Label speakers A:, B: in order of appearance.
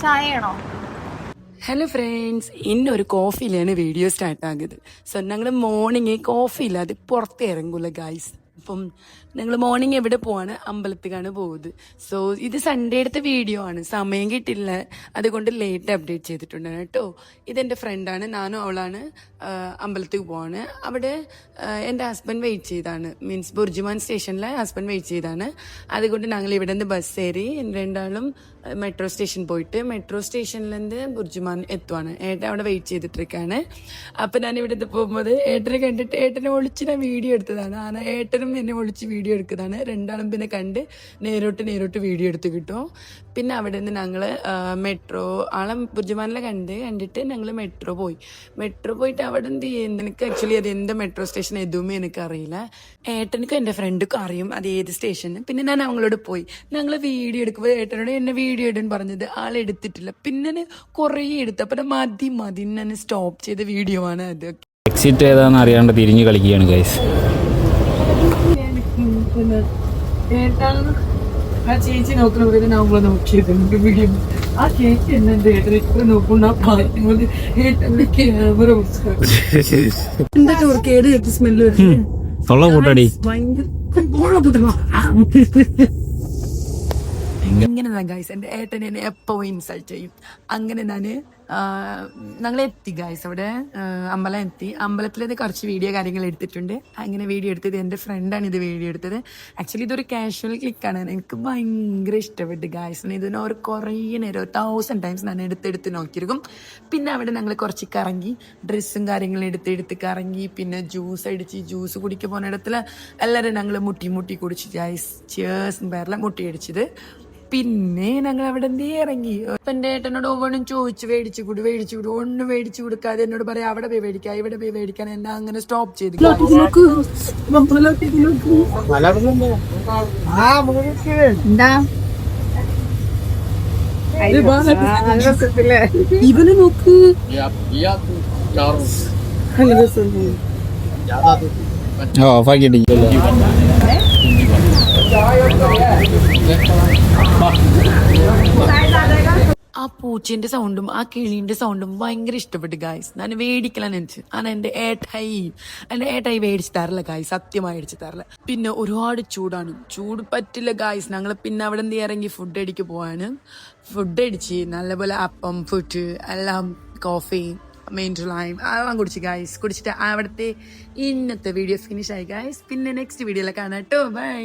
A: ചായയാണോ?
B: Hello friends, ഇന്നൊരു കോഫിയിലാണ് video start ആകുന്നത്. So ഞങ്ങൾ മോർണിംഗ് കോഫി ഇല്ലാതെ പുറത്ത് ഇറങ്ങൂല ഗായ്സ്. അപ്പം ഞങ്ങൾ മോർണിംഗ് എവിടെ പോവാണ്? അമ്പലത്തിലാണ് പോകുന്നത്. സോ ഇത് സൺഡേ എടുത്ത വീഡിയോ ആണ്, സമയം കിട്ടില്ല, അതുകൊണ്ട് ലേറ്റ് അപ്ഡേറ്റ് ചെയ്തിട്ടുണ്ട് കേട്ടോ. ഇതെൻ്റെ ഫ്രണ്ടാണ്, ഞാനും അവളാണ് അമ്പലത്തിൽ പോവാണ്. അവിടെ എൻ്റെ ഹസ്ബൻഡ് വെയിറ്റ് ചെയ്താണ്, മീൻസ് ബുർജുമാൻ സ്റ്റേഷനിലെ ഹസ്ബൻഡ് വെയിറ്റ് ചെയ്താണ്. അതുകൊണ്ട് ഞങ്ങൾ ഇവിടെ നിന്ന് ബസ് കയറി രണ്ടാളും മെട്രോ സ്റ്റേഷൻ പോയിട്ട് മെട്രോ സ്റ്റേഷനിലെന്ത് ബുർജുമാൻ എത്തുവാണ്. ഏട്ടൻ അവിടെ വെയിറ്റ് ചെയ്തിട്ടിരിക്കുകയാണ്. അപ്പം ഞാൻ ഇവിടെ പോകുമ്പോൾ ഏട്ടനെ കണ്ടിട്ട് ഏട്ടനെ ഒളിച്ച് ഞാൻ വീഡിയോ എടുത്തതാണ്. ആന ഏട്ടനും എന്നെ ഒളിച്ച് വീഡിയോ എടുക്കുന്നതാണ്. രണ്ടാളും പിന്നെ കണ്ട് നേരോട്ട് വീഡിയോ എടുത്ത് കിട്ടും. പിന്നെ അവിടെ നിന്ന് ഞങ്ങൾ മെട്രോ ആളെ ബുർജുമാനിലെ കണ്ടിട്ട് ഞങ്ങൾ മെട്രോ പോയിട്ട് അവിടെ എന്ത് ചെയ്യുന്നത്, എനിക്ക് ആക്ച്വലി അത് എന്താ മെട്രോ സ്റ്റേഷൻ എതുമേ എനിക്കറിയില്ല. ഏട്ടനിക്കും എൻ്റെ ഫ്രണ്ടുക്കും അറിയും അത് ഏത് സ്റ്റേഷന്. പിന്നെ ഞാൻ അവങ്ങളോട് പോയി ഞങ്ങൾ വീഡിയോ എടുക്കുമ്പോൾ ഏട്ടനോട് എന്നെ വീഡിയോ ഇടാൻ പറഞ്ഞത് ആളെടുത്തിട്ടില്ല. പിന്നെ കുറേ എടുത്തു. അപ്പം മതി ഞാൻ സ്റ്റോപ്പ് ചെയ്ത വീഡിയോ ആണ് അത്.
C: എക്സിറ്റ് ഏതാന്ന് അറിയാണ്ട് തിരിഞ്ഞു കളിക്കുകയാണ് ഗൈസ്.
B: ആ ചേച്ചി നോക്കണ നമ്മളെ നോക്കിയത് വീഡിയോ. ആ ചേച്ചി എന്നെ ഏട്ടനെ നോക്കുന്ന ഏട്ടന്റെ ക്യാമറ എന്താ ചോർക്കേട് സ്മെല്ല്
C: തൊള്ള കൂട്ടടി.
B: ഇങ്ങനെ ഗൈസ് എൻ്റെ ഏട്ടനെ എപ്പോൾ ഇൻസൾട്ട് ചെയ്യും. അങ്ങനെ ഞങ്ങൾ എത്തി ഗൈസ്, അവിടെ അമ്പലം എത്തി. അമ്പലത്തിലത് കുറച്ച് വീഡിയോ കാര്യങ്ങൾ എടുത്തിട്ടുണ്ട്. അങ്ങനെ വീഡിയോ എടുത്തത് എൻ്റെ ഫ്രണ്ടാണ് ഇത് വീഡിയോ എടുത്തത്. ആക്ച്വലി ഇതൊരു കാഷ്വൽ ക്ലിക്കാണ്. എനിക്ക് ഭയങ്കര ഇഷ്ടപ്പെട്ടു ഗൈസ്. ഇതിനൊരു കുറേ നേരം 1000 ടൈംസ് ഞാൻ എടുത്തെടുത്ത് നോക്കിയിരിക്കും. പിന്നെ അവിടെ ഞങ്ങൾ കുറച്ച് കറങ്ങി, ഡ്രസ്സും കാര്യങ്ങളും എടുത്ത് കറങ്ങി. പിന്നെ ജ്യൂസ് കുടിക്കാൻ പോകുന്ന ഇടത്തിൽ എല്ലാവരും ഞങ്ങൾ മുട്ടി കുടിച്ച് ഗൈസ്. ചേഴ്സും പേരെല്ലാം മുട്ടിയടിച്ചത്. പിന്നെ ഞങ്ങൾ അവിടെ എന്തേ ഇറങ്ങി. അപ്പൊ എൻ്റെ ഏട്ടനോട് ഒന്നും ചോദിച്ചു മേടിച്ചു കൊടു ഒന്നും മേടിച്ചു കൊടുക്കാതെ എന്നോട് പറയാം അവിടെ പോയി മേടിക്കാം ഇവിടെ പോയി മേടിക്കാൻ. എന്നെ അങ്ങനെ സ്റ്റോപ്പ് ചെയ്തു. ഇവന് നോക്ക്,
C: ഓഫാക്കിട്ടി.
B: ആ പൂച്ചേന്റെ സൗണ്ടും ആ കിളീന്റെ സൗണ്ടും ഭയങ്കര ഇഷ്ടപ്പെട്ടു ഗായ്സ്. ഞാൻ മേടിക്കലാന്ന് വെച്ചു. ആണ് എൻ്റെ ഏട്ടായി മേടിച്ച് തരില്ല ഗായ്സ്, സത്യമായി മേടിച്ച് തരില്ല. പിന്നെ ഒരുപാട് ചൂട് പറ്റില്ല ഗായ്സ്. ഞങ്ങൾ പിന്നെ അവിടെ എന്ത് ഇറങ്ങി ഫുഡ് അടിക്ക് പോവാണ്. ഫുഡ് അടിച്ച് നല്ലപോലെ അപ്പം ഫുഡ് എല്ലാം കോഫി ലൈം എല്ലാം കുടിച്ച് ഗായ്സ്. കുടിച്ചിട്ട് അവിടുത്തെ ഇന്നത്തെ വീഡിയോ ഫിനിഷ് ആയി ഗായ്സ്. പിന്നെ നെക്സ്റ്റ് വീഡിയോയിലെ കാണാം കേട്ടോ. ബൈ.